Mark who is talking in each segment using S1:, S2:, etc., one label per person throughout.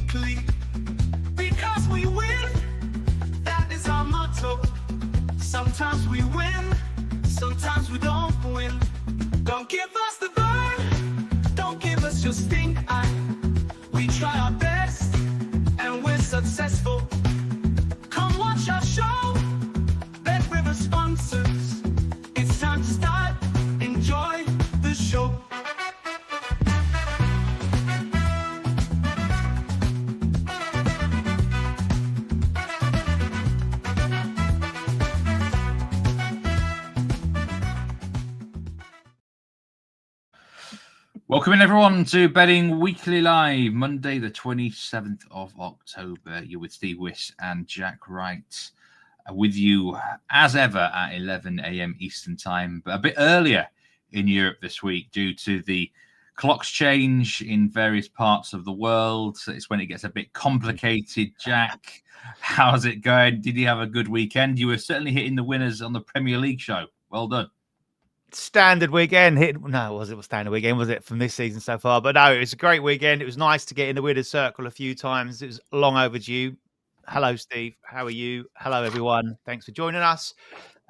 S1: weekly. Because we win, that is our motto. Sometimes we win, sometimes we don't win. Don't give us the burn, don't give us your stink eye. We try our best, and we're successful. Come watch our show, Bet River sponsors. It's time to start, enjoy the show.
S2: Welcome in everyone to Betting Weekly Live, Monday the 27th of October. You're with Steve Wyss and Jack Wright. With you as ever at 11 a.m. Eastern Time, but a bit earlier in Europe this week due to the clocks change in various parts of the world. It's when it gets a bit complicated. Jack, how's it going? Did you have a good weekend? You were certainly hitting the winners on the Premier League show. Well done.
S3: Standard weekend. Was it standard weekend? Was it from this season so far? But no, it was a great weekend. It was nice to get in the winner's circle a few times. It was long overdue. Hello, Steve. How are you? Hello, everyone. Thanks for joining us.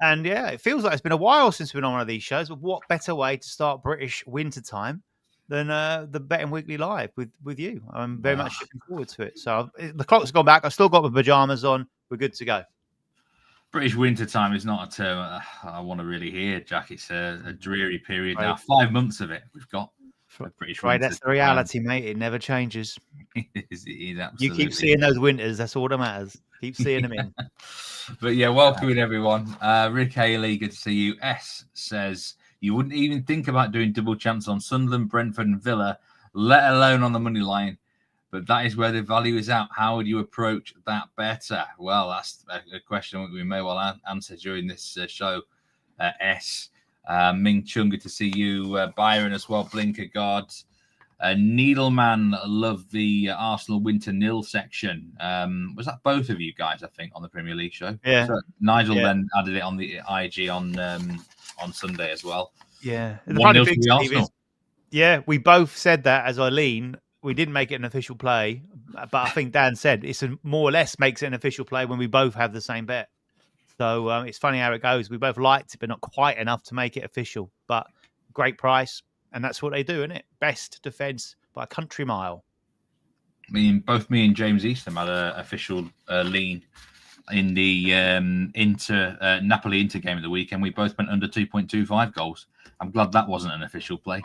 S3: And yeah, it feels like it's been a while since we've been on one of these shows. But what better way to start British winter time than the Betting Weekly Live with you? I'm very much looking forward to it. So the clock's gone back. I've still got my pajamas on. We're good to go.
S2: British winter time is not a term I want to really hear, Jack. It's a dreary period now. 5 months of it we've got. British
S3: right, that's the reality, mate. It never changes.
S2: It is absolutely.
S3: You keep seeing those winters. That's all that matters. Keep seeing them in.
S2: But yeah, welcome in everyone. Rick Haley, good to see you. S says you wouldn't even think about doing double chance on Sunderland, Brentford, and Villa, let alone on the money line. But that is where the value is at. How would you approach that better? Well, that's a question we may well answer during this show. S. Ming Chung, good to see you. Byron as well, Blinker God. Needleman, love the Arsenal winter nil section. Was that both of you guys, I think, on the Premier League show?
S3: Yeah.
S2: So Nigel then added it on the IG on Sunday as well.
S3: Yeah.
S2: The funny thing, Steve, is,
S3: we both said that as Eileen. We didn't make it an official play, but I think Dan said it's more or less makes it an official play when we both have the same bet. So it's funny how it goes. We both liked it, but not quite enough to make it official. But great price, and that's what they do, isn't it? Best defence by a country mile.
S2: Both me and James Eastham had an official lean in the Napoli-Inter game of the weekend. We both went under 2.25 goals. I'm glad that wasn't an official play.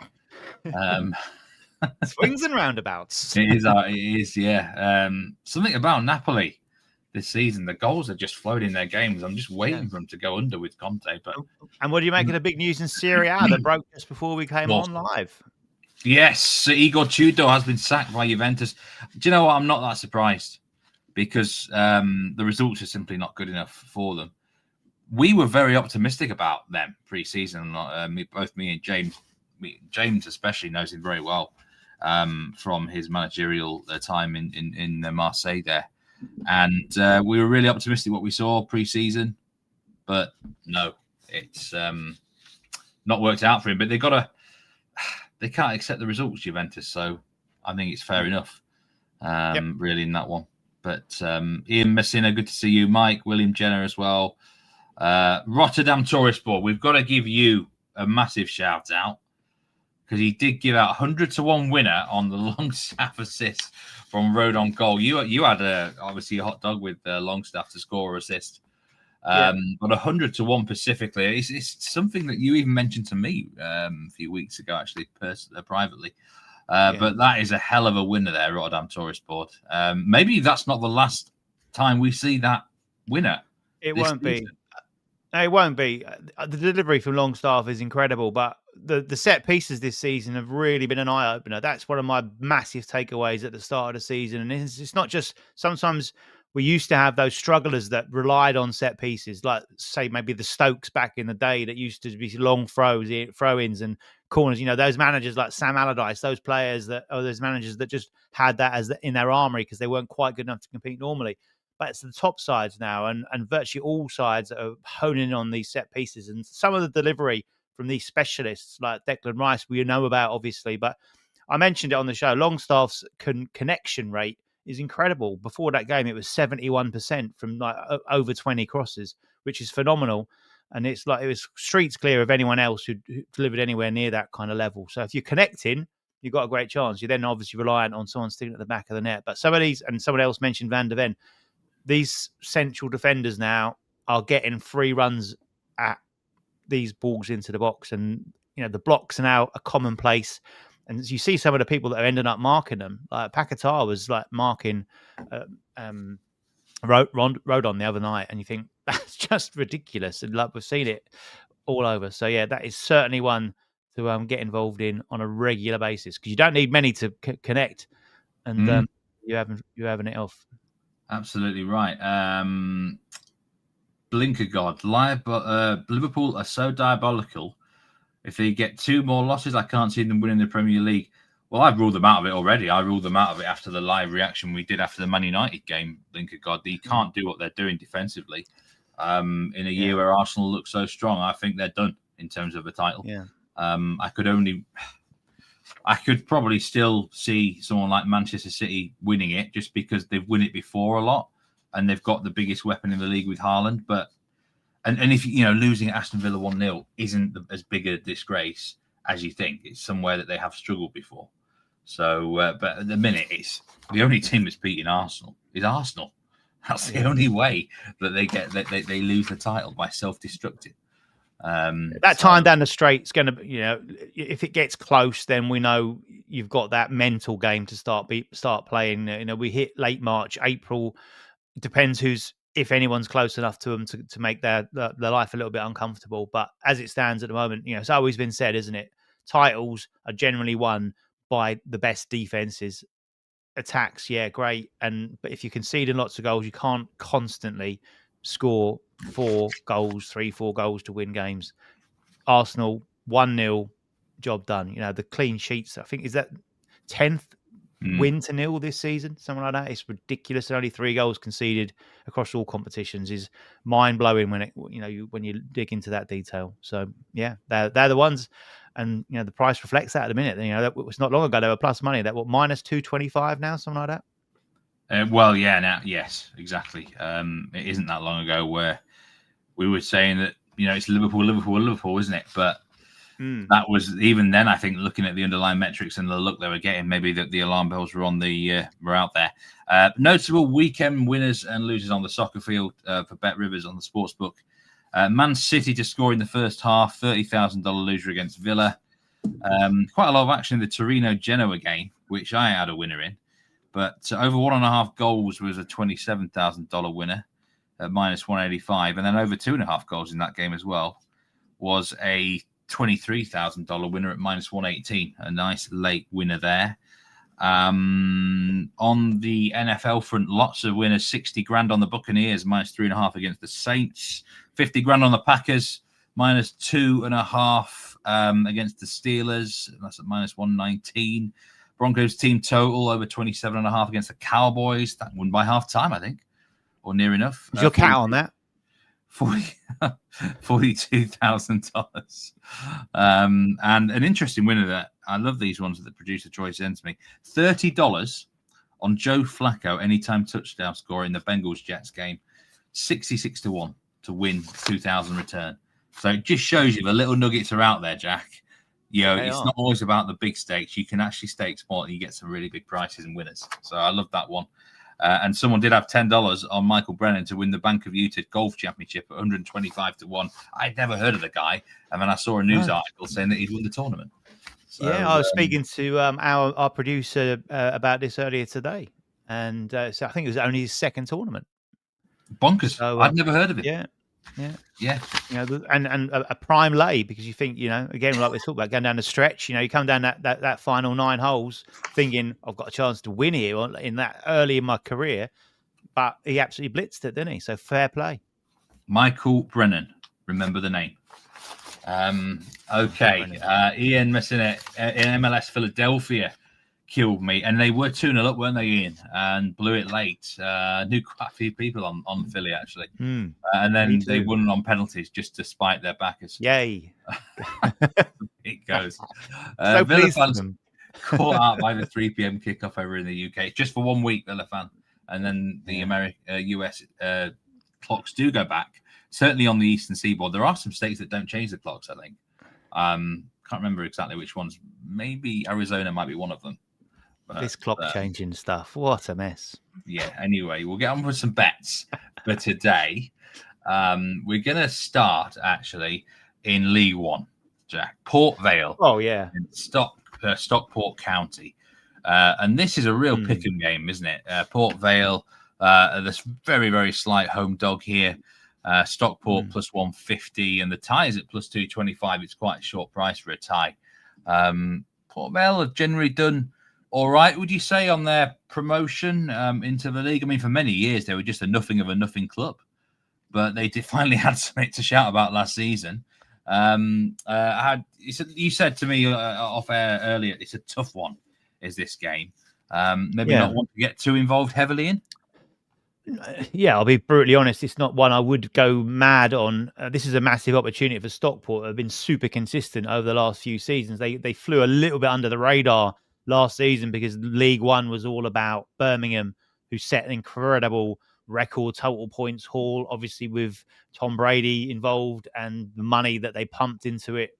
S3: Swings and roundabouts.
S2: It is, yeah. Something about Napoli this season, the goals are just flowing in their games. I'm just waiting for them to go under with Conte.
S3: And what do you make of the big news in Serie A that broke just before we came on live?
S2: Yes, Igor Tudor has been sacked by Juventus. Do you know what? I'm not that surprised because the results are simply not good enough for them. We were very optimistic about them pre-season. Both me and James. James especially knows him very well from his managerial time in Marseille there. And we were really optimistic what we saw pre-season. But no, it's not worked out for him. But they can't accept the results, Juventus. So I think it's fair enough, really, in that one. But Ian Messina, good to see you. Mike, William Jenner as well. Rotterdam Tourist Board, we've got to give you a massive shout out, because he did give out 100-1 winner on the Longstaff assist from Road on Goal. You had obviously a hot dog with Longstaff to score or assist. But 100-1 specifically, it's something that you even mentioned to me a few weeks ago, actually, privately. But that is a hell of a winner there, Rotterdam Tourist Board. Maybe that's not the last time we see that winner.
S3: It won't be. No, it won't be. The delivery from Longstaff is incredible, but the set pieces this season have really been an eye-opener. That's one of my massive takeaways at the start of the season. And it's not just, sometimes we used to have those strugglers that relied on set pieces, like, say, maybe the Stokes back in the day that used to be long throw-ins and corners. You know, those managers like Sam Allardyce, those managers that just had that in their armory because they weren't quite good enough to compete normally. But it's the top sides now, and virtually all sides are honing on these set pieces. And some of the delivery from these specialists like Declan Rice, we know about, obviously. But I mentioned it on the show, Longstaff's connection rate is incredible. Before that game, it was 71% from like over 20 crosses, which is phenomenal. And it's like it was streets clear of anyone else who delivered anywhere near that kind of level. So if you're connecting, you've got a great chance. You're then obviously reliant on someone sticking at the back of the net. But some of these, and someone else mentioned Van der Ven, these central defenders now are getting free runs at these balls into the box. And, the blocks are now a commonplace. And as you see some of the people that are ending up marking them, like Paquetá was like marking Rodon the other night. And you think that's just ridiculous. And like we've seen it all over. So yeah, that is certainly one to get involved in on a regular basis, because you don't need many to connect, and you're having it off.
S2: Absolutely right. Blinker God, Liverpool are so diabolical. If they get 2 more losses, I can't see them winning the Premier League. Well, I've ruled them out of it already. I ruled them out of it after the live reaction we did after the Man United game. Blinker God, they can't do what they're doing defensively. In a year where Arsenal look so strong, I think they're done in terms of a title.
S3: Yeah.
S2: I could probably still see someone like Manchester City winning it, just because they've won it before a lot and they've got the biggest weapon in the league with Haaland. But and if losing at Aston Villa 1-0 isn't as big a disgrace as you think. It's somewhere that they have struggled before. So, but at the minute, it's the only team that's beating Arsenal is Arsenal. That's the only way that they lose the title, by self-destructing.
S3: That time down the straight is going to, if it gets close, then we know you've got that mental game to start playing. We hit late March, April. It depends if anyone's close enough to them to make their life a little bit uncomfortable. But as it stands at the moment, it's always been said, isn't it? Titles are generally won by the best defenses. Attacks, yeah, great. But if you're conceding lots of goals, you can't constantly score 4 goals, 3-4 goals to win games. Arsenal 1-0, job done. The clean sheets, I think, is that 10th win to nil this season, something like that. It's ridiculous. Only 3 goals conceded across all competitions is mind blowing when you dig into that detail. So yeah, they're the ones, and the price reflects that at the minute. That was not long ago they were plus money. That minus 225 now, something like that.
S2: Well, yeah, now, yes, exactly. It isn't that long ago where we were saying that, it's Liverpool, isn't it? But that was, even then, I think, looking at the underlying metrics and the look they were getting, maybe the alarm bells were were out there. Notable weekend winners and losers on the soccer field for Bet Rivers on the sportsbook. Man City to score in the first half, $30,000 loser against Villa. Quite a lot of action in the Torino-Genoa game, which I had a winner in. But over 1.5 goals was a $27,000 winner at minus 185. And then over 2.5 goals in that game as well was a $23,000 winner at minus 118. A nice late winner there. On the NFL front, lots of winners. 60 grand on the Buccaneers, minus 3.5 against the Saints. 50 grand on the Packers, minus 2.5 against the Steelers. That's at minus 119. Broncos team total over 27.5 against the Cowboys. That won by half time, I think, or near enough.
S3: Is your cat on that?
S2: $42,000. And an interesting winner that I love these ones that the producer Troy sends me. $30 on Joe Flacco anytime touchdown score in the Bengals-Jets game. 66-1 to win 2,000 return. So it just shows you the little nuggets are out there, Jack. It's not always about the big stakes. You can actually stake small and you get some really big prices and winners. So I love that one. And someone did have $10 on Michael Brennan to win the Bank of Utah Golf Championship at 125-1. I'd never heard of the guy. And then I saw a news article saying that he'd won the tournament. So,
S3: I was speaking to our producer about this earlier today. And so I think it was only his second tournament.
S2: Bonkers.
S3: So,
S2: I'd never heard of it.
S3: Yeah.
S2: And
S3: a prime lay, because you think, again, like we talked about, going down the stretch, you come down that final 9 holes thinking I've got a chance to win here in that early in my career, but he absolutely blitzed it, didn't he? So fair play.
S2: Michael Brennan, remember the name. Okay. Ian Messinet in MLS Philadelphia killed me, and they were 2-0 up, weren't they, Ian? And blew it late. Knew quite a few people on Philly, actually. And then they won on penalties just to spite their backers.
S3: Yay.
S2: It goes.
S3: So
S2: Villa fans, caught out by the 3 p.m. kickoff over in the UK. It's just for 1 week, Villa fan. And then the US clocks do go back. Certainly on the Eastern Seaboard. There are some states that don't change the clocks, I think. Can't remember exactly which ones. Maybe Arizona might be one of them. But,
S3: this clock changing stuff. What a mess.
S2: Yeah, anyway, we'll get on with some bets for today. We're going to start, actually, in League One, Jack. Port Vale.
S3: Oh, yeah.
S2: In Stockport County. And this is a real pick-em game, isn't it? Port Vale, this very, very slight home dog here. Stockport plus 150, and the tie is at plus 225. It's quite a short price for a tie. Port Vale have generally done all right, would you say, on their promotion into the league? I mean, for many years, they were just a nothing of a nothing club, but they finally had something to shout about last season. You said to me off air earlier, it's a tough one, is this game? Maybe not want to get too involved heavily in?
S3: Yeah, I'll be brutally honest. It's not one I would go mad on. This is a massive opportunity for Stockport. They've been super consistent over the last few seasons. They flew a little bit under the radar last season because League One was all about Birmingham, who set an incredible record total points haul, obviously with Tom Brady involved and the money that they pumped into it.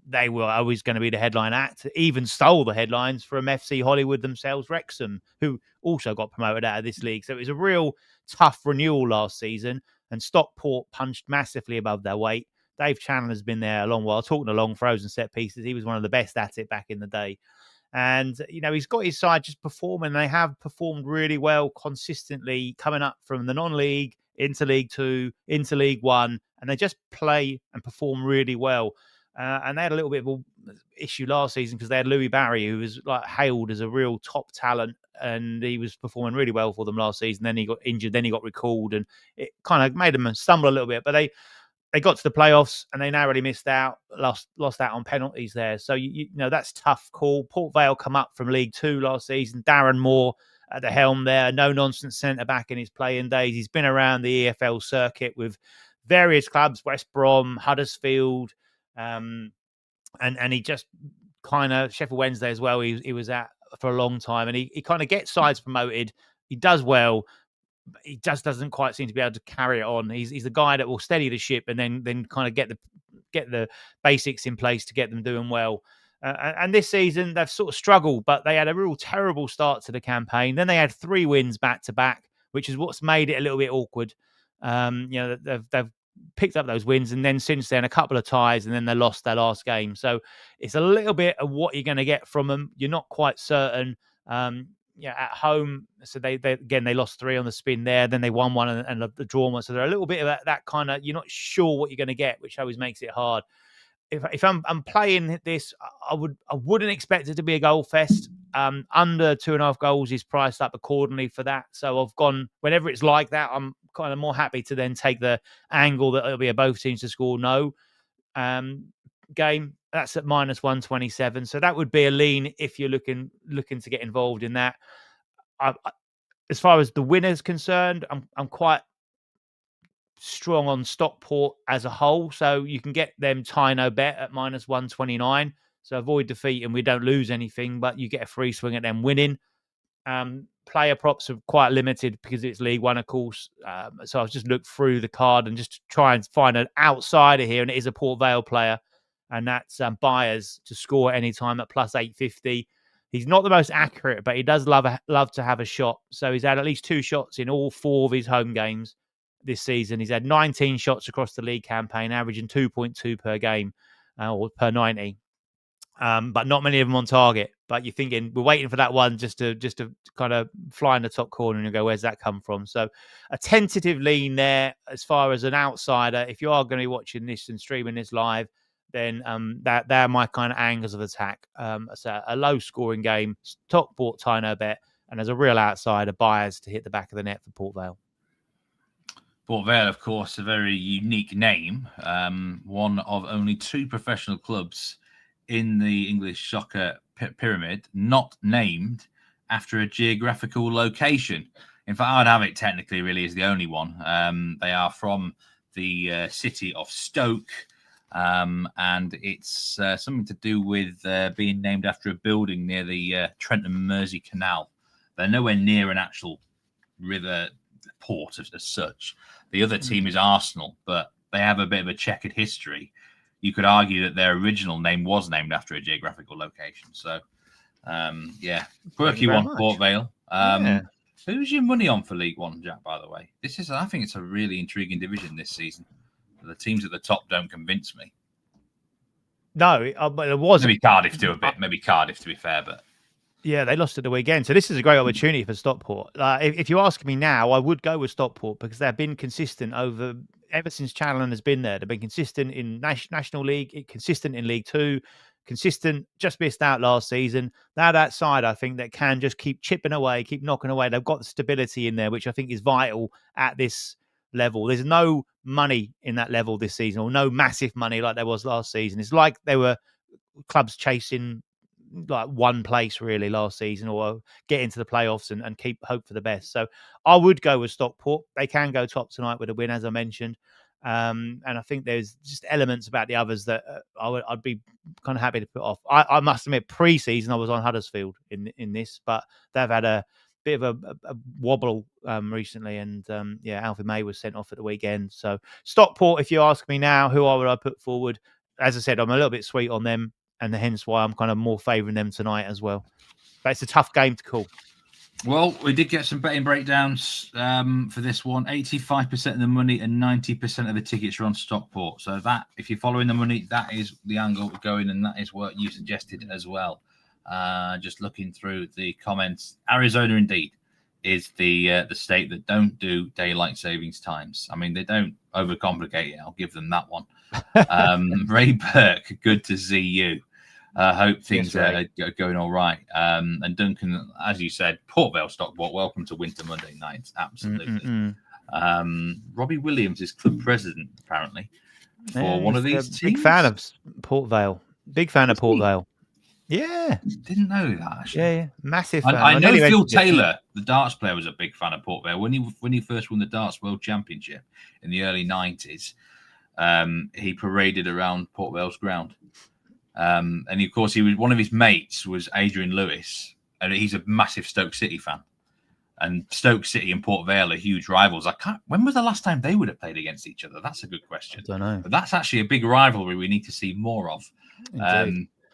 S3: They were always going to be the headline act, even stole the headlines from FC Hollywood themselves, Wrexham, who also got promoted out of this league. So it was a real tough renewal last season, and Stockport punched massively above their weight. Dave Chandler's been there a long while, talking to long throws and set pieces. He was one of the best at it back in the day. And, he's got his side just performing. They have performed really well consistently coming up from the non-league into League Two, into League One. And they just play and perform really well. And they had a little bit of an issue last season because they had Louis Barry, who was hailed as a real top talent. And he was performing really well for them last season. Then he got injured. Then he got recalled. And it kind of made them stumble a little bit. But they got to the playoffs and they narrowly missed out, lost out on penalties there. So, that's tough call. Port Vale come up from League Two last season. Darren Moore at the helm there, no-nonsense centre-back in his playing days. He's been around the EFL circuit with various clubs, West Brom, Huddersfield, and he just kind of, Sheffield Wednesday as well, he was at for a long time. And he kind of gets sides promoted. He does well. He just doesn't quite seem to be able to carry it on. He's the guy that will steady the ship and then kind of get the basics in place to get them doing well. And this season they've sort of struggled, but they had a real terrible start to the campaign. Then they had 3 wins back to back, which is what's made it a little bit awkward. They've picked up those wins, and then since then a couple of ties, and then they lost their last game. So it's a little bit of what you're going to get from them. You're not quite certain. At home, so they lost 3 on the spin there, then they won 1 and the draw 1. So they're a little bit of that kind of, you're not sure what you're going to get, which always makes it hard. If I'm playing this, I wouldn't expect it to be a goal fest. Under 2.5 goals is priced up accordingly for that. So I've gone, whenever it's like that, I'm kind of more happy to then take the angle that it'll be a both teams to score no game. That's at minus 127. So that would be a lean if you're looking to get involved in that. As far as the winner's concerned, I'm quite strong on Stockport as a whole. So you can get them tie no bet at minus 129. So avoid defeat and we don't lose anything, but you get a free swing at them winning. Player props are quite limited because it's League One, of course. So I've just looked through the card and just try and find an outsider here, and it is a Port Vale player. And that's Byers to score at any time at plus 850. He's not the most accurate, but he does love to have a shot. So he's had at least 2 shots in all 4 of his home games this season. He's had 19 shots across the league campaign, averaging 2.2 per game or per 90. But not many of them on target. But you're thinking, we're waiting for that one just to kind of fly in the top corner, and you go, where's that come from? So a tentative lean there as far as an outsider. If you are going to be watching this and streaming this live, then they're my kind of angles of attack. It's a low-scoring game, Stockport tie no bet, and as a real outsider, Byers to hit the back of the net for Port Vale.
S2: Port Vale, of course, a very unique name. One of only 2 professional clubs in the English soccer pyramid not named after a geographical location. In fact, I'd have it technically really is the only one. They are from the city of Stoke. and it's something to do with being named after a building near the Trent and Mersey Canal. They're nowhere near an actual river port as such. The other team is Arsenal, but they have a bit of a checkered history. You could argue that their original name was named after a geographical location. So, quirky one, Port Vale. Who's your money on for League One, Jack, by the way? I think it's a really intriguing division this season. The teams at the top don't convince me.
S3: No, but it was.
S2: Maybe Cardiff do a bit. Maybe Cardiff, to be fair, but...
S3: Yeah, they lost at the weekend. So this is a great opportunity for Stockport. If you ask me now, I would go with Stockport because they've been consistent ever since Challen has been there. They've been consistent in National League, consistent in League Two, consistent, just missed out last season. They're that side, I think, that can just keep chipping away, keep knocking away. They've got the stability in there, which I think is vital at this level. There's no money in that level this season, or no massive money like there was last season. It's like they were clubs chasing like one place really last season, or get into the playoffs and keep hope for the best. So I would go with Stockport. They can go top tonight with a win, as I mentioned. And I think there's just elements about the others that I'd be kind of happy to put off. I must admit, pre-season I was on Huddersfield in this, but they've had a bit of a wobble recently, and Alfie May was sent off at the weekend. So Stockport, if you ask me now, who would I put forward? As I said, I'm a little bit sweet on them, and hence why I'm kind of more favouring them tonight as well. But it's a tough game to call.
S2: Well, we did get some betting breakdowns for this one. 85% of the money and 90% of the tickets are on Stockport. So that, if you're following the money, that is the angle we're going, and that is what you suggested as well. Just looking through the comments, Arizona indeed is the state that don't do daylight savings times. I mean, they don't overcomplicate it. I'll give them that one. Ray Burke, good to see you. Hope things are going all right. And Duncan, as you said, Port Vale, Stockport, welcome to Winter Monday nights. Absolutely. Robbie Williams is club president, apparently, for one of these teams.
S3: Big fan of Port Vale. Big fan of Port Vale. Yeah.
S2: Didn't know that, actually.
S3: Yeah. Massive fan.
S2: I know Phil Taylor, the darts player, was a big fan of Port Vale. When he first won the Darts World Championship in the early 90s, he paraded around Port Vale's ground. And of course, one of his mates was Adrian Lewis, and he's a massive Stoke City fan. And Stoke City and Port Vale are huge rivals. When was the last time they would have played against each other? That's a good question.
S3: I don't know.
S2: But that's actually a big rivalry we need to see more of.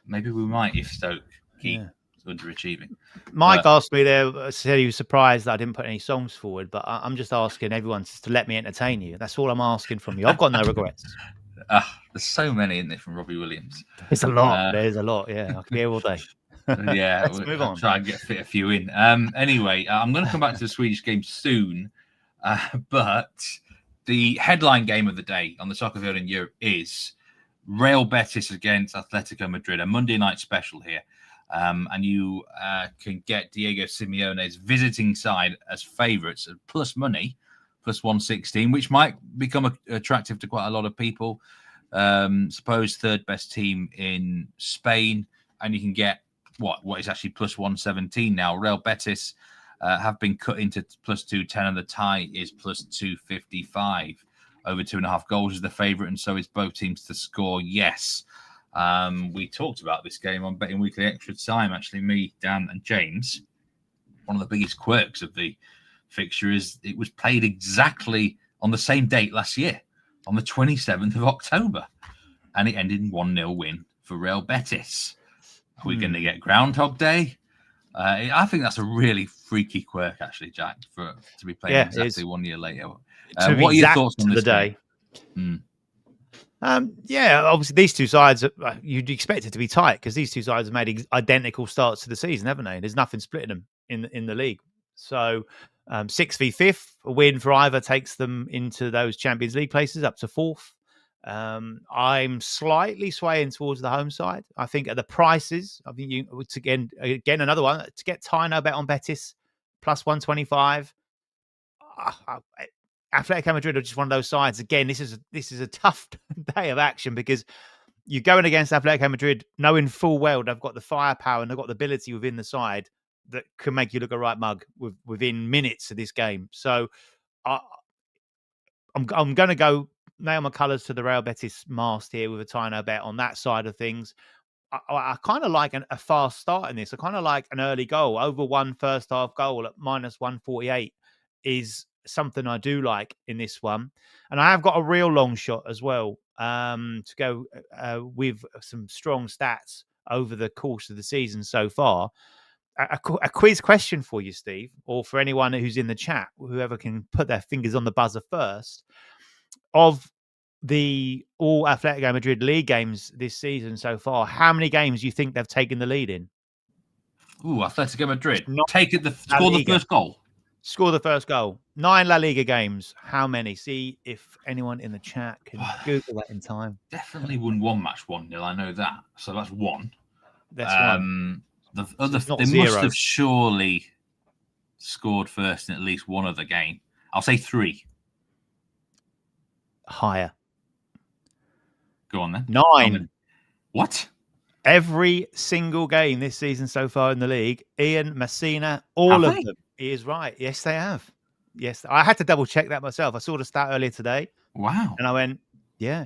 S2: Maybe we might if Stoke keep underachieving.
S3: Mike asked me there, said he was surprised that I didn't put any songs forward, but I'm just asking everyone to let me entertain you. That's all I'm asking from you. I've got no regrets.
S2: There's so many in there from Robbie Williams.
S3: There's a lot. There's a lot. Yeah, I could be here all day.
S2: Yeah,
S3: Let's move on.
S2: Try and fit a few in. Anyway, I'm going to come back to the Swedish game soon, but the headline game of the day on the soccer field in Europe is Real Betis against Atletico Madrid, a Monday night special here. And you can get Diego Simeone's visiting side as favourites at plus money, plus 116, which might become attractive to quite a lot of people. Suppose third best team in Spain, and you can get what is actually plus 117 now. Real Betis have been cut into plus 210, and the tie is plus 255. Over 2.5 goals is the favourite, and so is both teams to score. Yes. We talked about this game on Betting Weekly Extra Time, actually, me, Dan, and James. One of the biggest quirks of the fixture is it was played exactly on the same date last year, on the 27th of October, and it ended in 1-0 win for Real Betis. Are we going to get Groundhog Day? I think that's a really freaky quirk, actually, Jack, to be playing exactly 1 year later. What are your thoughts on this day?
S3: Obviously these two sides, you'd expect it to be tight because these two sides have made identical starts to the season, haven't they? There's nothing splitting them in the league. So 6th v 5th, a win for either takes them into those Champions League places up to 4th. I'm slightly swaying towards the home side. I think at the prices, I think again another one to get Tino bet on Betis plus 125. Atletico Madrid are just one of those sides. Again, this is a tough day of action because you're going against Atletico Madrid, knowing full well they've got the firepower and they've got the ability within the side that can make you look a right mug within minutes of this game. So I'm going to go nail my colours to the Real Betis mast here with a tiny bet on that side of things. I kind of like a fast start in this. I kind of like an early goal. Over one first half goal at -148 is something I do like in this one. And I have got a real long shot as well to go with some strong stats over the course of the season so far. A quiz question for you, Steve, or for anyone who's in the chat, whoever can put their fingers on the buzzer first. Of the all Atletico Madrid league games this season so far, how many games do you think they've taken the lead in?
S2: Ooh, Atletico Madrid.
S3: Not
S2: Take it, score the first goal.
S3: Score the first goal. 9 La Liga games. How many? See if anyone in the chat can Google that in time.
S2: Definitely won one match 1-0. I know that. So that's one.
S3: That's one.
S2: The other, they
S3: zero.
S2: must have surely scored first in at least one other game. I'll say 3.
S3: Higher.
S2: Go on then.
S3: 9.
S2: What?
S3: Every single game this season so far in the league, Ian, Messina, all of them. He is right. Yes, they have. Yes, I had to double check that myself. I saw the stat earlier today.
S2: Wow.
S3: And I went, yeah.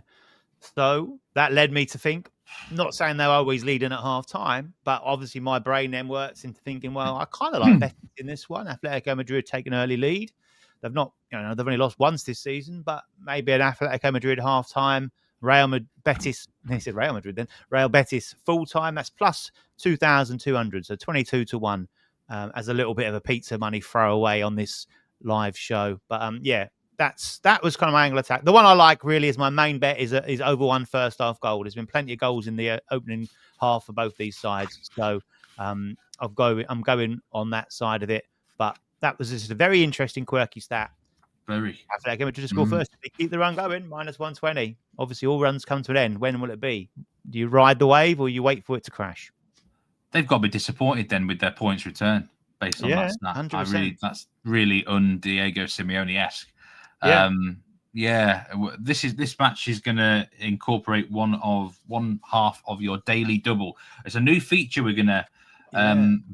S3: So that led me to think, not saying they're always leading at half time, but obviously my brain then works into thinking, well, I kind of like Betis in this one. Atletico Madrid take an early lead. They've not, they've only lost once this season, but maybe an Atletico Madrid half time, Real Betis, they said Real Madrid then, Real Betis full time, that's plus 2,200, so 22 to 1 as a little bit of a pizza money throwaway on this live show. But yeah, that was kind of my angle attack. The one I like really is my main bet is over one first half goal. There's been plenty of goals in the opening half for both these sides, so I'm going on that side of it. But that was just a very interesting, quirky stat.
S2: Very.
S3: Atletico Madrid to score first. If they keep the run going, -120. Obviously, all runs come to an end. When will it be? Do you ride the wave or you wait for it to crash?
S2: They've got to be disappointed then with their points return based on that stat.
S3: 100%.
S2: That's really un-Diego Simeone-esque. This match is going to incorporate one half of your daily double. It's a new feature we're going to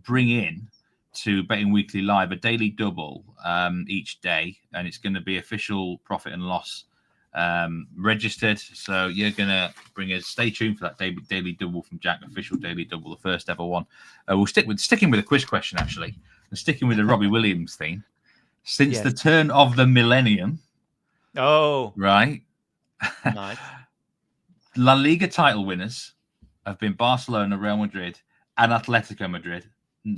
S2: bring in to Betting Weekly Live, a daily double each day, and it's going to be official profit and loss registered. So you're going to bring us. Stay tuned for that daily double from Jack, official daily double, the first ever one. We'll sticking with a quiz question actually, and sticking with the Robbie Williams theme. Since the turn of the millennium.
S3: Oh,
S2: right.
S3: Nice.
S2: La Liga title winners have been Barcelona, Real Madrid, and Atletico Madrid.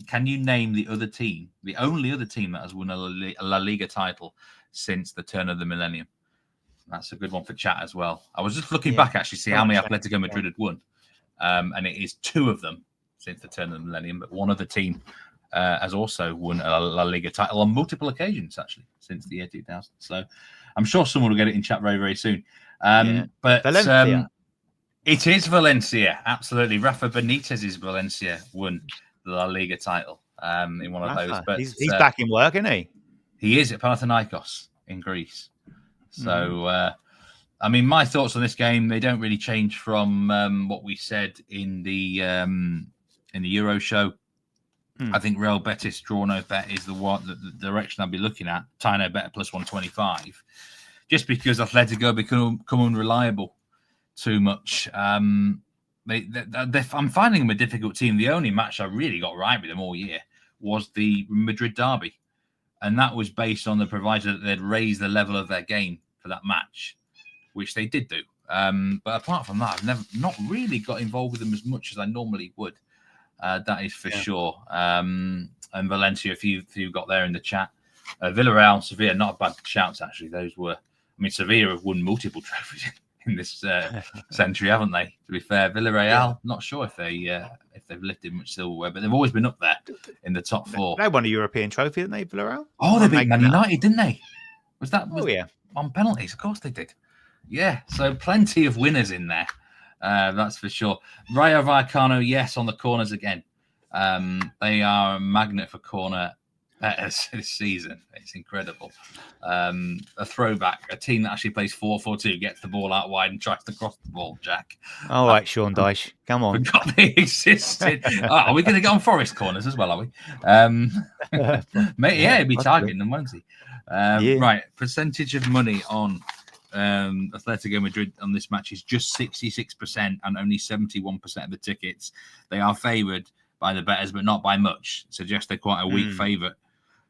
S2: Can you name the other team, the only other team that has won a La Liga title since the turn of the millennium? That's a good one for chat as well. I was just looking back actually, see how many Atletico Madrid had won. And it is 2 of them since the turn of the millennium, but one other team has also won a La Liga title on multiple occasions, actually, since the year 2000. So I'm sure someone will get it in chat very, very soon. But
S3: Valencia.
S2: It is Valencia, absolutely. Rafa Benitez's Valencia won the La Liga title in one of those. But
S3: he's back in work, isn't he?
S2: He is at Panathinaikos in Greece. So, I mean, my thoughts on this game, they don't really change from what we said in the Euro show. I think Real Betis draw no bet is the direction I'll be looking at. Tie no bet plus 125, just because Atletico become unreliable too much. I'm finding them a difficult team. The only match I really got right with them all year was the Madrid derby, and that was based on the proviso that they'd raise the level of their game for that match, which they did do. But apart from that, I've not really got involved with them as much as I normally would. That is for sure. And Valencia, if you got there in the chat. Villarreal, Sevilla, not bad shouts, actually. Those were, I mean, Sevilla have won multiple trophies in this century, haven't they? To be fair, Villarreal, not sure if they've lifted much silverware, but they've always been up there in the top 4.
S3: They won a European trophy, didn't they, Villarreal?
S2: Oh, they beat Man United, didn't they? Was that?
S3: Yeah. On
S2: penalties, of course they did. Yeah, so plenty of winners in there. That's for sure. Rayo Vallecano, yes, on the corners again. They are a magnet for corner betters this season. It's incredible. A throwback, a team that actually plays 4-4-2, gets the ball out wide and tries to cross the ball, Jack.
S3: All right, Sean Dyche, come on.
S2: Forgot they existed. Are we going to get on Forest corners as well, are we? Mate, he'll be targeting them, won't he? Right, percentage of money on Atletico Madrid on this match is just 66% and only 71% of the tickets. They are favoured by the bettors, but not by much. Suggest they're quite a weak favourite.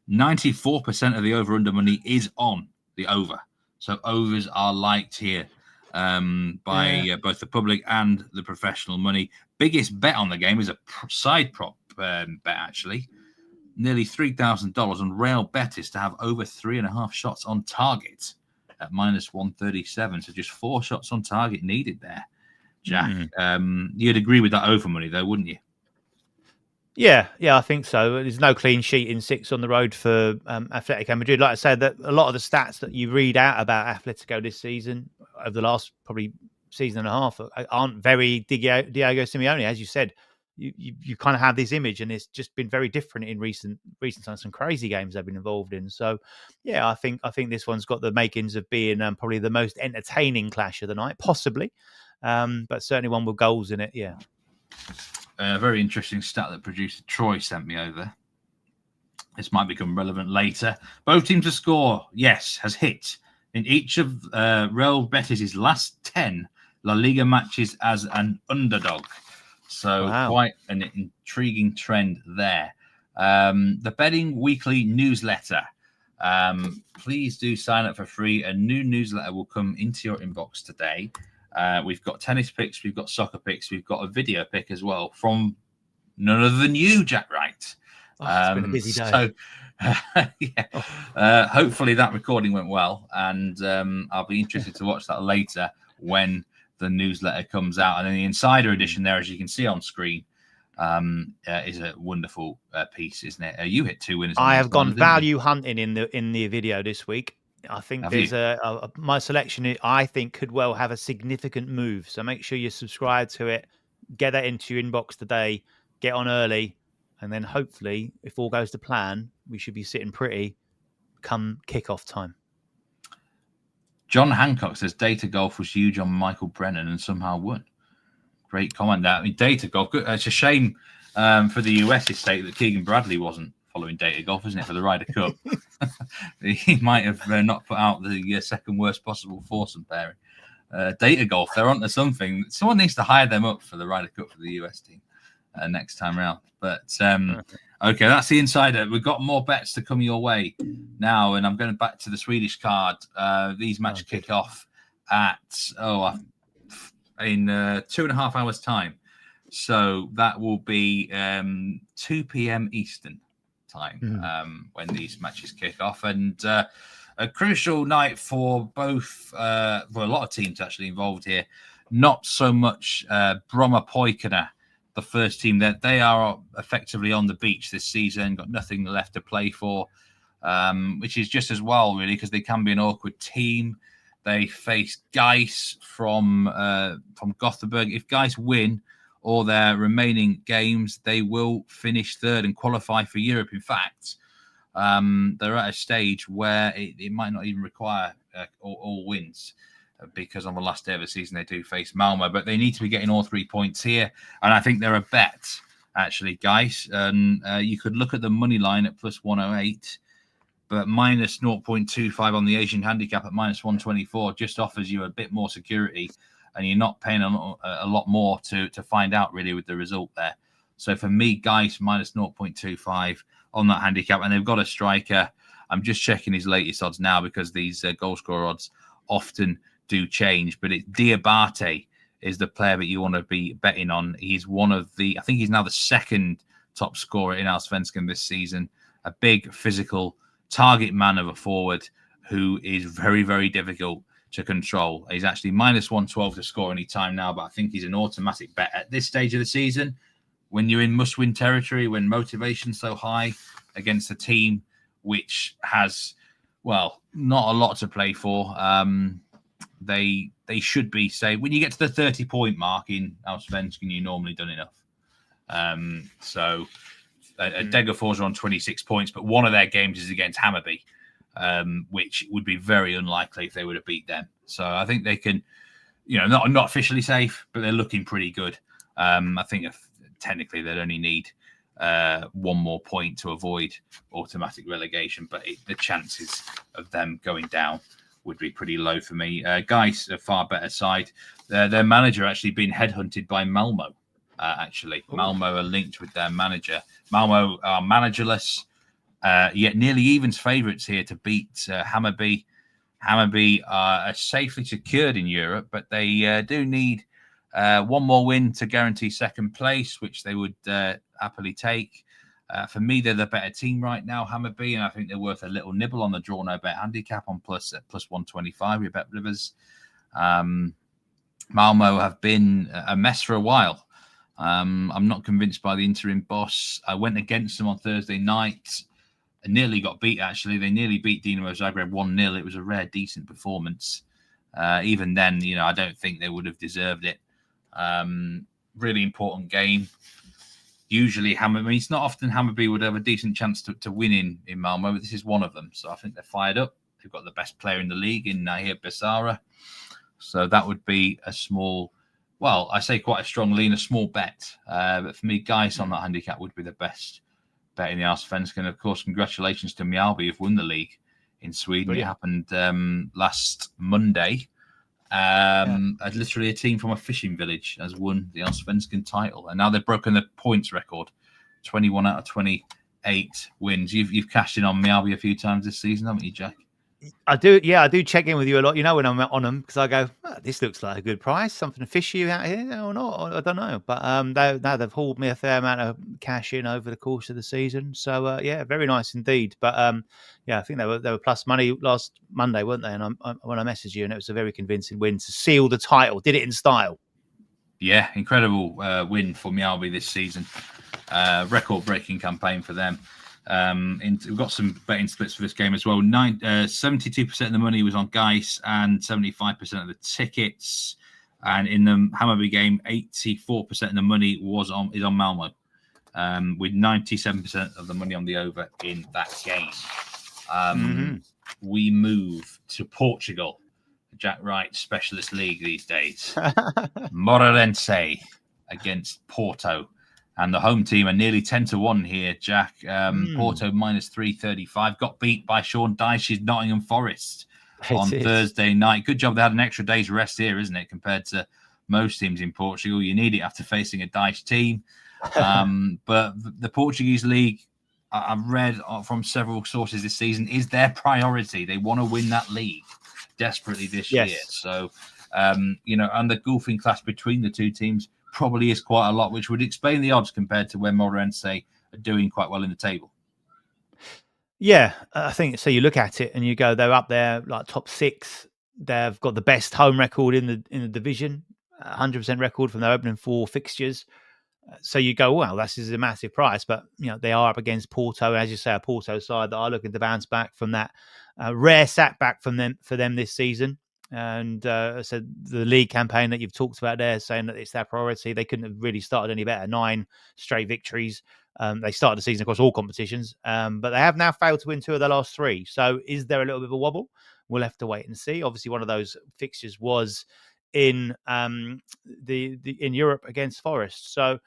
S2: 94% of the over-under money is on the over. So overs are liked here by both the public and the professional money. Biggest bet on the game is a side prop bet, actually. Nearly $3,000 on Real Betis to have over 3.5 shots on target at -137. So just 4 shots on target needed there, Jack. You'd agree with that over money, though, wouldn't you?
S3: Yeah, I think so. There's no clean sheet in 6 on the road for Atletico Madrid. Like I said, that a lot of the stats that you read out about Atletico this season, over the last probably season and a half, aren't very Diego Simeone, as you said. You kind of have this image, and it's just been very different in recent times. Some crazy games they've been involved in. So, yeah, I think this one's got the makings of being probably the most entertaining clash of the night, possibly, but certainly one with goals in it. Yeah.
S2: A very interesting stat that producer Troy sent me over. This might become relevant later. Both teams to score, yes, has hit in each of Real Betis' last 10 La Liga matches as an underdog. So quite an intriguing trend there. The Betting Weekly newsletter. Please do sign up for free. A new newsletter will come into your inbox today. We've got tennis picks, we've got soccer picks, we've got a video pick as well from none other than you, Jack Wright.
S3: It's been a busy day.
S2: So, hopefully that recording went well, and I'll be interested to watch that later when the newsletter comes out. And then the Insider edition there, as you can see on screen, is a wonderful piece, isn't it? You hit 2 winners.
S3: I have gone value hunting in the video this week. I think there's my selection, I think, could well have a significant move. So make sure you subscribe to it, get that into your inbox today, get on early, and then hopefully, if all goes to plan, we should be sitting pretty come kickoff time.
S2: John Hancock says Data Golf was huge on Michael Brennan and somehow won. Great comment there. I mean, Data Golf, it's a shame for the US estate that Keegan Bradley wasn't following Data Golf, isn't it, for the Ryder Cup? He might have not put out the second worst possible foursome pairing. Data Golf, they're onto something. Someone needs to hire them up for the Ryder Cup for the US team next time around. But okay, that's the Insider. We've got more bets to come your way now, and I'm going back to the Swedish card. These matches kick off at in 2.5 hours time, so that will be 2 p.m. Eastern time when these matches kick off, and a crucial night for both for a lot of teams actually involved here. Not so much Brommapojkarna, the first team, that they are effectively on the beach this season, got nothing left to play for, which is just as well, really, because they can be an awkward team. They face GAIS from Gothenburg. If GAIS win all their remaining games, they will finish third and qualify for Europe. In fact, they're at a stage where it might not even require all wins, because on the last day of the season they do face Malmo, but they need to be getting all 3 points here, and I think they're a bet, actually, GAIS. And you could look at the money line at plus 108, but minus 0.25 on the Asian handicap at minus 124 just offers you a bit more security, and you're not paying a lot more to find out, really, with the result there. So for me, GAIS minus 0.25 on that handicap, and they've got a striker. I'm just checking his latest odds now, because these goal scorer odds often do change, but Diabate is the player that you want to be betting on. He's one of I think he's now the second top scorer in Allsvenskan this season. A big physical target man of a forward who is very, very difficult to control. He's actually minus 112 to score any time now, but I think he's an automatic bet at this stage of the season. When you're in must-win territory, when motivation's so high against a team which has, well, not a lot to play for, they should be, say, when you get to the 30-point mark in Allsvenskan, you're normally done enough. So Degerfors are on 26 points, but one of their games is against Hammarby, which would be very unlikely if they were to beat them. So I think they can, not officially safe, but they're looking pretty good. I think technically they'd only need one more point to avoid automatic relegation, but the chances of them going down would be pretty low for me. GAIS, a far better side. Their manager actually been headhunted by Malmo. Malmo are linked with their manager. Malmo are managerless, yet nearly evens favourites here to beat Hammarby. Hammarby are safely secured in Europe, but they do need one more win to guarantee second place, which they would happily take. For me, they're the better team right now, Hammarby, and I think they're worth a little nibble on the draw no bet handicap on plus 125. You bet Rivers. Malmo have been a mess for a while. I'm not convinced by the interim boss. I went against them on Thursday night and nearly got beat, actually. They nearly beat Dinamo Zagreb 1-0. It was a rare, decent performance. Even then, I don't think they would have deserved it. Really important game. Usually, it's not often Hammarby would have a decent chance to win in Malmo, but this is one of them. So I think they're fired up. They've got the best player in the league in Nahir Besara. So that would be a small, well, I say quite a strong lean, a small bet. But for me, GAIS on that handicap would be the best bet in the Allsvenskan. And of course, congratulations to Mjällby, who've won the league in Sweden. Brilliant. It happened last Monday. Literally a team from a fishing village has won the Allsvenskan title, and now they've broken the points record, 21 out of 28 wins. You've cashed in on Mjällby a few times this season, haven't you, Jack?
S3: I do. Yeah, I do check in with you a lot. When I'm on them, because I go, this looks like a good price, something to fish you out here or not. I don't know, but they've hauled me a fair amount of cash in over the course of the season. So very nice indeed. But I think they were plus money last Monday, weren't they? And when I messaged you, and it was a very convincing win to seal the title. Did it in style. Yeah,
S2: incredible win for Mjällby this season. Record-breaking campaign for them. We've got some betting splits for this game as well. 72% of the money was on GAIS and 75% of the tickets. And in the Hammarby game, 84% of the money is on Malmo, with 97% of the money on the over in that game. We move to Portugal, Jack Wright specialist league these days. Moreirense against Porto. And the home team are nearly 10-1 here, Jack. Porto minus 335. Got beat by Sean Dyche's Nottingham Forest on Thursday night. Good job they had an extra day's rest here, isn't it, compared to most teams in Portugal. You need it after facing a Dyche team. But the Portuguese league, I've read from several sources this season, is their priority. They want to win that league desperately this year. So, and the golfing class between the two teams probably is quite a lot, which would explain the odds compared to when Moreirense are doing quite well in the table.
S3: Yeah, I think so. You look at it and you go, they're up there like top 6. They've got the best home record in the division, 100% record from their opening 4 fixtures. So you go, well, this is a massive price, but they are up against Porto, as you say, a Porto side that are looking to bounce back from that rare setback for them this season. And so the league campaign that you've talked about there, saying that it's their priority, they couldn't have really started any better. 9 straight victories. They started the season across all competitions, but they have now failed to win 2 of their last 3. So is there a little bit of a wobble? We'll have to wait and see. Obviously, one of those fixtures was in in Europe against Forest. So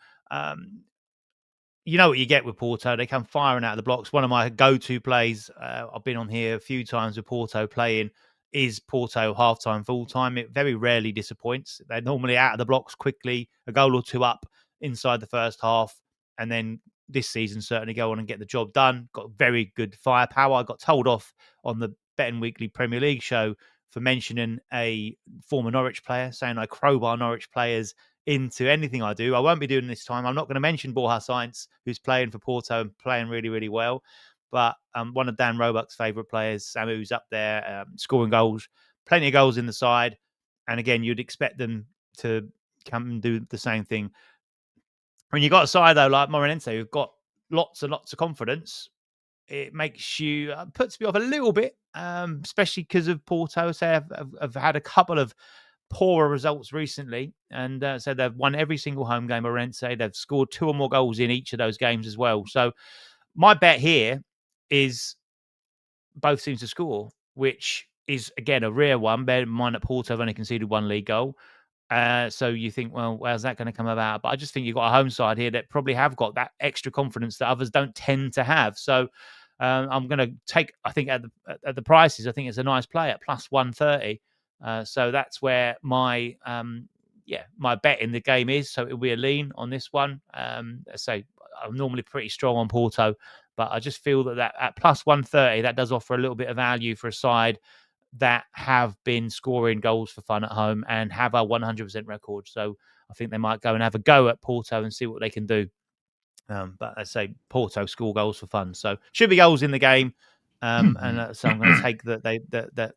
S3: you know what you get with Porto. They come firing out of the blocks. One of my go-to plays, I've been on here a few times with Porto playing, is Porto half-time, full-time. It very rarely disappoints. They're normally out of the blocks quickly, a goal or 2 up inside the first half, and then this season certainly go on and get the job done. Got very good firepower. I got told off on the Betting Weekly Premier League show for mentioning a former Norwich player, saying I crowbar Norwich players into anything I do. I won't be doing this time. I'm not going to mention Borja Sainz, who's playing for Porto and playing really, really well. But one of Dan Roebuck's favourite players, Samu's up there, scoring goals, plenty of goals in the side. And again, you'd expect them to come and do the same thing. When you got a side, though, like Moreirense, who've got lots and lots of confidence, it makes you, puts me off a little bit, especially because of Porto. So I've had a couple of poorer results recently. And so they've won every single home game, Moreirense. They've scored 2 or more goals in each of those games as well. So my bet here is both teams to score, which is, again, a rare one. Bear in mind that Porto have only conceded 1 league goal. So you think, well, how's that going to come about? But I just think you've got a home side here that probably have got that extra confidence that others don't tend to have. So I'm going to take, I think, at the prices, I think it's a nice play at plus 130. So that's where my my bet in the game is. So it'll be a lean on this one. So I'm normally pretty strong on Porto, but I just feel that at plus 130, that does offer a little bit of value for a side that have been scoring goals for fun at home and have a 100% record. So I think they might go and have a go at Porto and see what they can do. But I say Porto score goals for fun, so should be goals in the game. And so I'm going to take that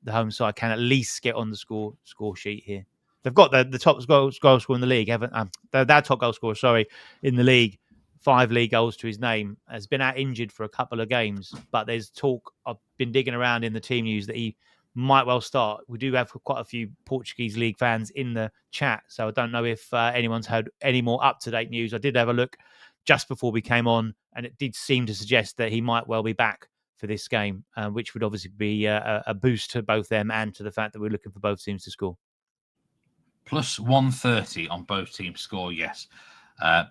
S3: the home side can at least get on the score sheet here. They've got the top goal scorer in the league, haven't their top goal scorer, sorry, in the league, 5 league goals to his name, has been out injured for a couple of games. But there's talk, I've been digging around in the team news, that he might well start. We do have quite a few Portuguese league fans in the chat, so I don't know if anyone's heard any more up-to-date news. I did have a look just before we came on, and it did seem to suggest that he might well be back for this game, which would obviously be a boost to both them and to the fact that we're looking for both teams to score.
S2: Plus 130 on both teams score, yes.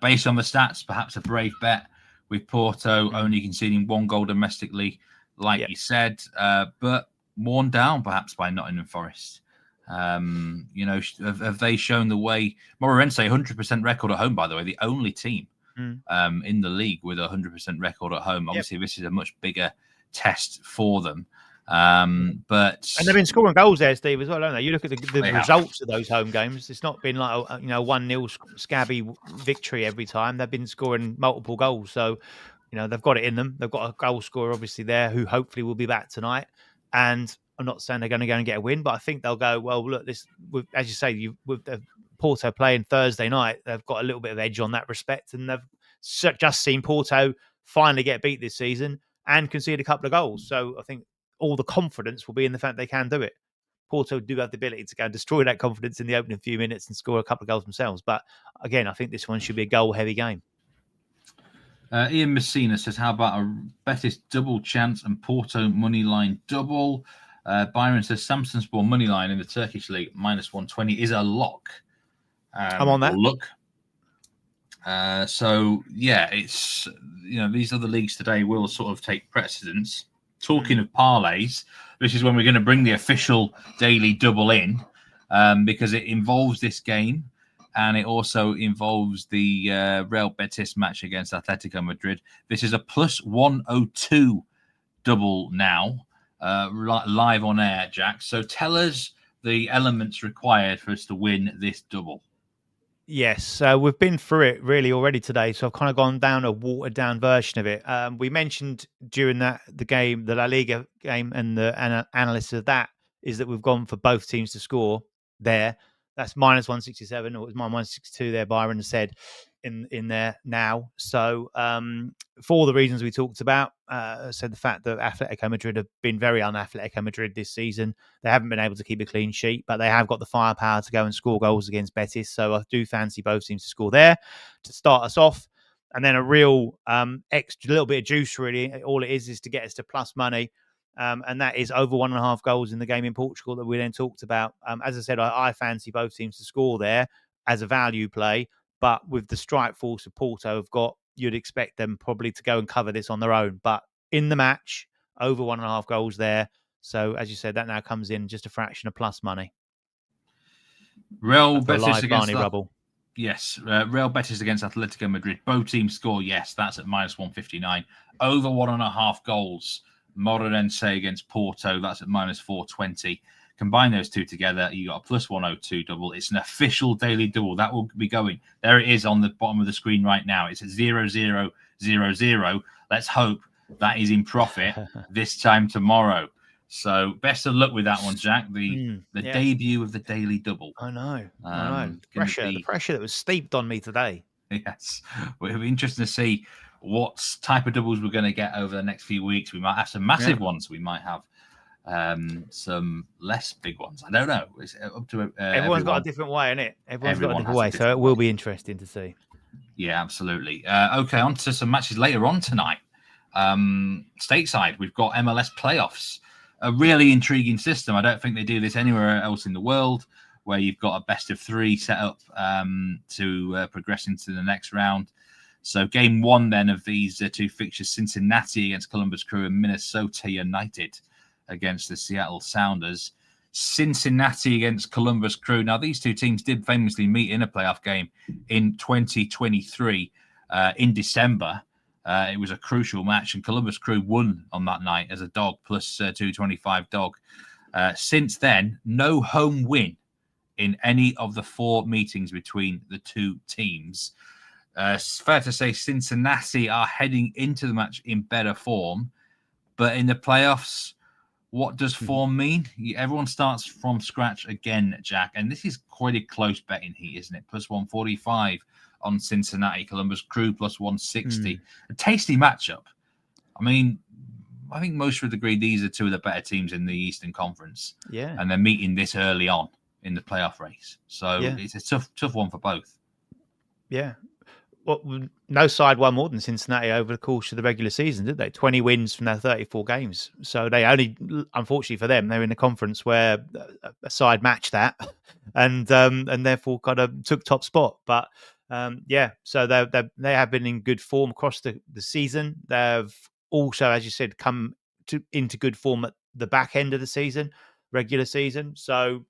S2: Based on the stats, perhaps a brave bet with Porto only conceding 1 goal domestically, like you said, but worn down perhaps by Nottingham Forest. Have they shown the way? Moreirense, 100% record at home, by the way, the only team in the league with a 100% record at home. Obviously, this is a much bigger test for them. And
S3: they've been scoring goals there, Steve, as well, haven't they? You look at the results of those home games. It's not been like 1-0 scabby victory every time. They've been scoring multiple goals, so they've got it in them. They've got a goal scorer obviously there who hopefully will be back tonight. And I'm not saying they're going to go and get a win, but I think they'll go, well, look, this, as you say, with the Porto playing Thursday night, they've got a little bit of edge on that respect, and they've just seen Porto finally get beat this season and concede a couple of goals. So I think all the confidence will be in the fact they can do it. Porto do have the ability to go and destroy that confidence in the opening few minutes and score a couple of goals themselves. But again, I think this one should be a goal-heavy game.
S2: Ian Messina says, how about a Betis double chance and Porto money line double? Byron says, Samsunspor money line in the Turkish league minus 120 is a lock.
S3: I'm on that.
S2: Look. It's these other leagues today will sort of take precedence. Talking of parlays, this is when we're going to bring the official daily double in, because it involves this game and it also involves the Real Betis match against Atletico Madrid. This is a plus 102 double now, live on air, Jack. So tell us the elements required for us to win this double.
S3: Yes, we've been through it really already today, so I've kind of gone down a watered-down version of it. We mentioned during the La Liga game, and the analysis of that is that we've gone for both teams to score there. That's minus 167, or it was minus 162 there, Byron said in there now. So for all the reasons we talked about, so the fact that Atletico Madrid have been very un-Atletico Madrid this season. They haven't been able to keep a clean sheet, but they have got the firepower to go and score goals against Betis. So I do fancy both teams to score there to start us off. And then a real extra little bit of juice, really. All it is to get us to plus money. And that is over 1.5 goals in the game in Portugal that we then talked about. As I said, I fancy both teams to score there as a value play. But with the strike force of Porto have got, you'd expect them probably to go and cover this on their own. But in the match, over 1.5 goals there. So, as you said, that now comes in just a fraction of plus money.
S2: Real Betis against
S3: Rubble.
S2: Yes, Real Betis against Atletico Madrid. Both teams score, yes. That's at minus 159. Over 1.5 goals. Moreirense against Porto. That's at minus 420. Combine those two together, you got a plus 102 double. It's an official daily double. That will be going. There it is on the bottom of the screen right now. It's at 0000. Let's hope that is in profit this time tomorrow. So best of luck with that one, Jack. The debut of the daily double.
S3: I know. The pressure that was steeped on me today.
S2: Yes. It'll be interesting to see what type of doubles we're going to get over the next few weeks. We might have some massive ones. We might have some less big ones. I don't know. It's up to
S3: everyone's got a different way, innit? Everyone's got a different way, so it will be interesting to see.
S2: Yeah, absolutely. Okay, on to some matches later on tonight. Stateside, we've got MLS playoffs. A really intriguing system. I don't think they do this anywhere else in the world, where you've got a best of 3 set up to progress into the next round. So game one then of these two fixtures, Cincinnati against Columbus Crew and Minnesota United against the Seattle Sounders. Cincinnati against Columbus Crew. Now, these two teams did famously meet in a playoff game in 2023 in December. It was a crucial match, and Columbus Crew won on that night as a dog, plus 225 dog. Since then, no home win in any of the 4 meetings between the two teams. It's fair to say Cincinnati are heading into the match in better form, but in the playoffs, what does form mean? Everyone starts from scratch again, Jack, and this is quite a close betting heat, isn't it? Plus 145 on Cincinnati, Columbus Crew plus 160. A tasty matchup. I mean, I think most would agree these are two of the better teams in the Eastern Conference.
S3: Yeah.
S2: And they're meeting this early on in the playoff race. So it's a tough one for both.
S3: Yeah. Well, no side won more than Cincinnati over the course of the regular season, did they? 20 wins from their 34 games. So they only, unfortunately for them, they're in a conference where a side matched that and therefore kind of took top spot. But so they have been in good form across the season. They've also, as you said, come into good form at the back end of the season, regular season. So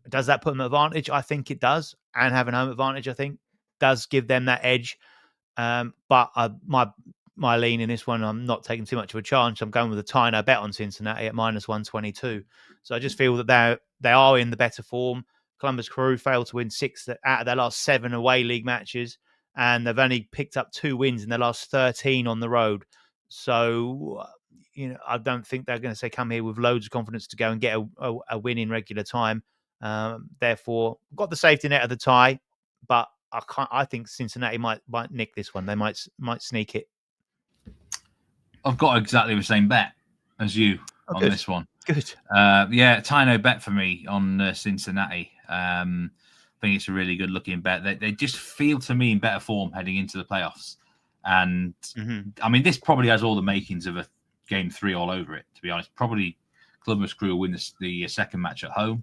S3: does that put them at advantage? I think it does. And having home advantage, I think, does give them that edge. But my lean in this one, I'm not taking too much of a chance. I'm going with a tie, no bet on Cincinnati at minus 122. So I just feel that they are in the better form. Columbus Crew failed to win 6 out of their last 7 away league matches, and they've only picked up 2 wins in their last 13 on the road. So, I don't think they're going to come here with loads of confidence to go and get a win in regular time. Therefore, got the safety net of the tie, but I think Cincinnati might nick this one. They might sneak it.
S2: I've got exactly the same bet as you on this one.
S3: Good.
S2: Tie no bet for me on Cincinnati. I think it's a really good looking bet. They just feel to me in better form heading into the playoffs. And I mean, this probably has all the makings of a game 3 all over it, to be honest. Probably Columbus Crew will win the second match at home,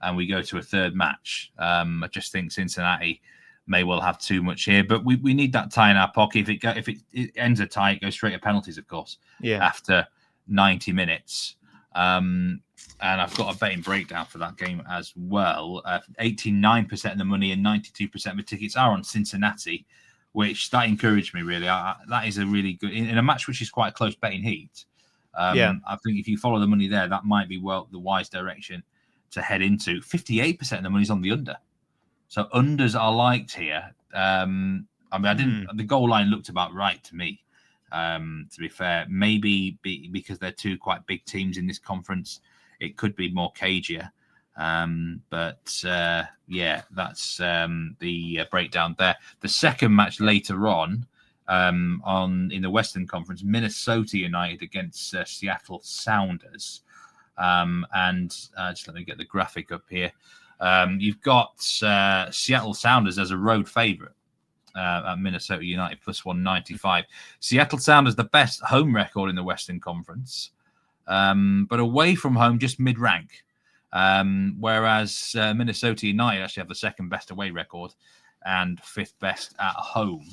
S2: and we go to a third match. I just think Cincinnati may well have too much here, but we need that tie in our pocket. If it ends a tie, it goes straight to penalties, of course. Yeah. After 90 minutes. And I've got a betting breakdown for that game as well. 89% of the money and 92% of the tickets are on Cincinnati, which that encouraged me really. That is a really good in a match which is quite a close betting heat. I think if you follow the money there, that might be the wise direction to head into. 58% of the money's on the under. So unders are liked here. The goal line looked about right to me, to be fair. Maybe because they're two quite big teams in this conference, it could be more cagier. That's the breakdown there. The second match later on in the Western Conference, Minnesota United against Seattle Sounders. Just let me get the graphic up here. You've got Seattle Sounders as a road favourite at Minnesota United plus 195. Seattle Sounders the best home record in the Western Conference, but away from home just mid-rank. Whereas Minnesota United actually have the second best away record and 5th best at home.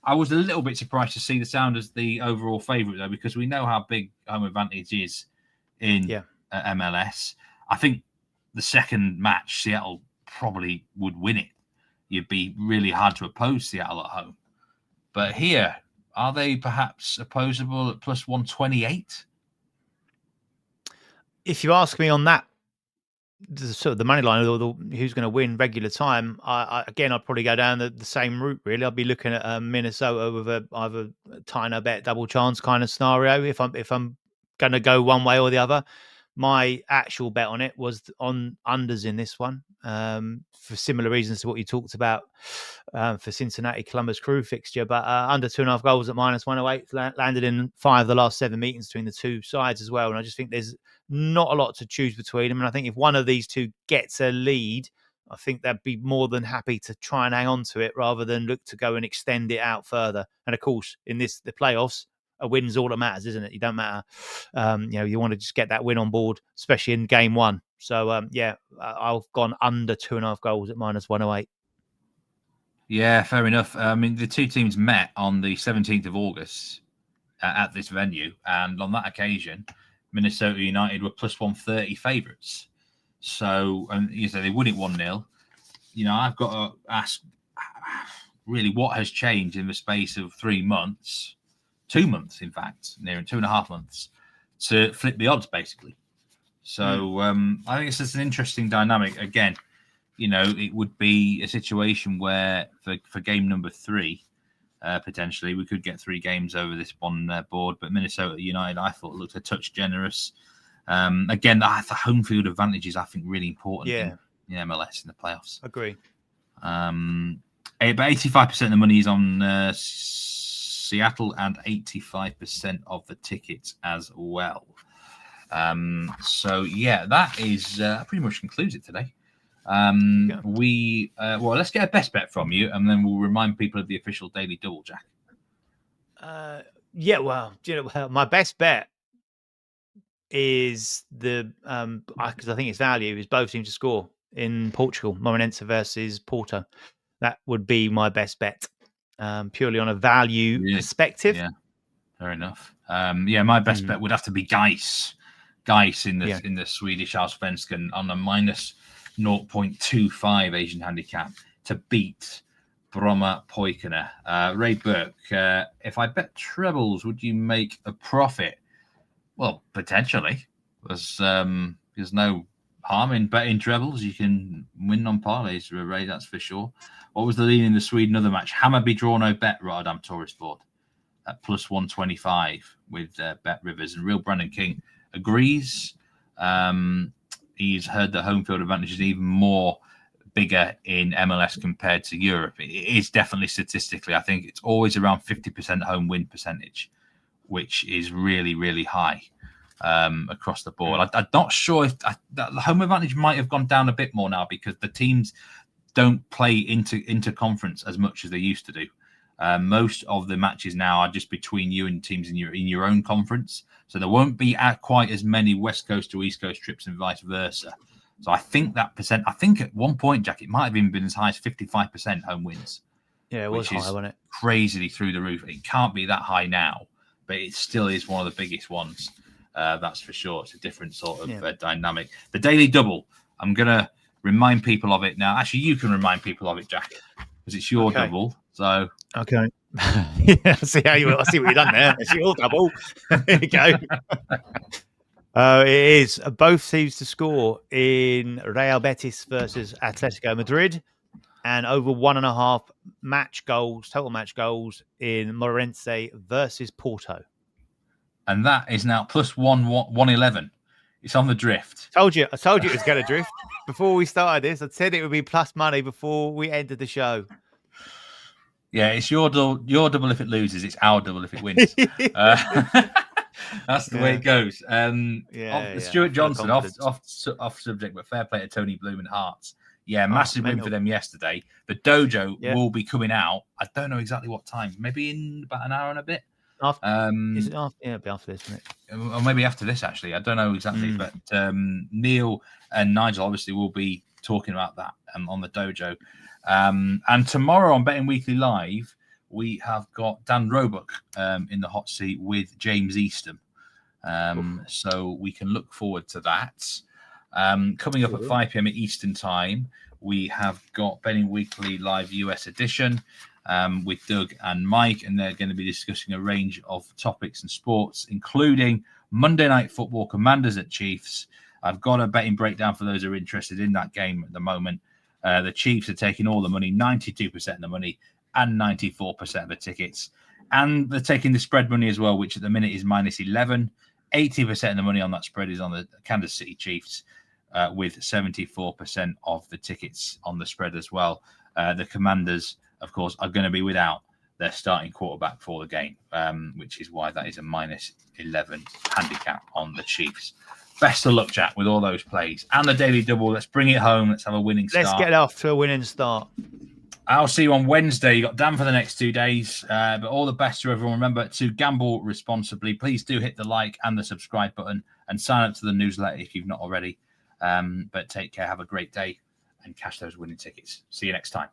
S2: I was a little bit surprised to see the Sounders the overall favourite though, because we know how big home advantage is in MLS. I think the second match, Seattle probably would win it. You'd be really hard to oppose Seattle at home. But here, are they perhaps opposable at plus 128?
S3: If you ask me on that, sort of the money line, who's going to win regular time, I'd probably go down the same route, really. I'd be looking at Minnesota with either a tie no bet, double chance kind of scenario if I'm going to go one way or the other. My actual bet on it was on unders in this one for similar reasons to what you talked about for Cincinnati Columbus Crew fixture. But under 2.5 goals at minus 108 landed in 5 of the last 7 meetings between the two sides as well. And I just think there's not a lot to choose between them. And I think if one of these two gets a lead, I think they'd be more than happy to try and hang on to it rather than look to go and extend it out further. And of course, in the playoffs, a win's all that matters, isn't it? You don't matter. You want to just get that win on board, especially in game 1. So, I've gone under 2.5 goals at minus 108.
S2: Yeah, fair enough. I mean, the two teams met on the 17th of August at this venue, and on that occasion, Minnesota United were plus 130 favourites. So, and you say they won it 1-0. I've got to ask, really, what has changed in the space of 3 months, 2 months, in fact, near 2.5 months, to flip the odds, basically. So, I think it's just an interesting dynamic. Again, it would be a situation where for game number 3, potentially, we could get 3 games over this one board. But Minnesota United, I thought, looked a touch generous. Again, the home field advantage is, I think, really important in MLS in the playoffs.
S3: Agree.
S2: But 85% of the money is on Seattle and 85% of the tickets as well. So, yeah, that is pretty much concludes it today. Let's get a best bet from you, and then we'll remind people of the official daily double, Jack.
S3: My best bet is because I think it's value is both teams to score in Portugal, Moreirense versus Porto. That would be my best bet, purely on a value perspective. Yeah,
S2: fair enough. My best bet would have to be GAIS in the Swedish Allsvenskan on a minus 0.25 Asian handicap to beat Brommapojkarna. Ray Burke, if I bet trebles, would you make a profit? Well, potentially. There's no harm in betting trebles. You can win on parlays, Ray, that's for sure. What was the lead in the Sweden other match? Hammarby draw no bet, Rotterdam Tourisport at plus 125 with Bet Rivers. And Real Brandon King agrees. He's heard the home field advantage is even more bigger in MLS compared to Europe. It is definitely statistically, I think it's always around 50% home win percentage, which is really, really high across the board. I'm not sure if the home advantage might have gone down a bit more now because the teams don't play into conference as much as they used to do. Most of the matches now are just between you and teams in your own conference. So there won't be quite as many West Coast to East Coast trips and vice versa. So I think at one point, Jack, it might have even been as high as 55% home wins.
S3: Yeah, it was high, wasn't it?
S2: Crazily through the roof. It can't be that high now, but it still is one of the biggest ones. That's for sure. It's a different sort of dynamic. The daily double, I'm going to remind people of it now. Actually, you can remind people of it, Jack, because it's your double. So
S3: okay. I see what you've done there. It's your double. There you go. It is both teams to score in Real Betis versus Atletico Madrid, and over 1.5 total match goals in Moreirense versus Porto.
S2: And that is now plus 111. It's on the drift.
S3: I told you it was going to drift before we started this. I said it would be plus money before we ended the show.
S2: Yeah, it's your double if it loses. It's our double if it wins. That's the way it goes. Stuart Johnson, off subject, but fair play to Tony Bloom and Hearts. Yeah, massive win for them yesterday. The dojo will be coming out. I don't know exactly what time. Maybe in about an hour and a bit.
S3: Is it after? Yeah, it'll be after this, isn't it?
S2: Or maybe after this, actually. I don't know exactly. But Neil and Nigel obviously will be talking about that on the dojo. And tomorrow on Betting Weekly Live, we have got Dan Roebuck in the hot seat with James Easton. So we can look forward to that. Coming up at 5 p.m. at Eastern Time, we have got Betting Weekly Live US edition with Doug and Mike, and they're going to be discussing a range of topics and sports, including Monday Night Football, Commanders at Chiefs. I've got a betting breakdown for those who are interested in that game at the moment. The Chiefs are taking all the money, 92% of the money and 94% of the tickets. And they're taking the spread money as well, which at the minute is minus 11. 80% of the money on that spread is on the Kansas City Chiefs, with 74% of the tickets on the spread as well. The Commanders, of course, are going to be without their starting quarterback for the game, which is why that is a minus 11 handicap on the Chiefs. Best of luck, Jack, with all those plays. And the daily double. Let's bring it home. Let's have a winning start.
S3: Let's get off to a winning start.
S2: I'll see you on Wednesday. You got Dan for the next 2 days. But all the best to everyone. Remember to gamble responsibly. Please do hit the like and the subscribe button and sign up to the newsletter if you've not already. But take care. Have a great day and cash those winning tickets. See you next time.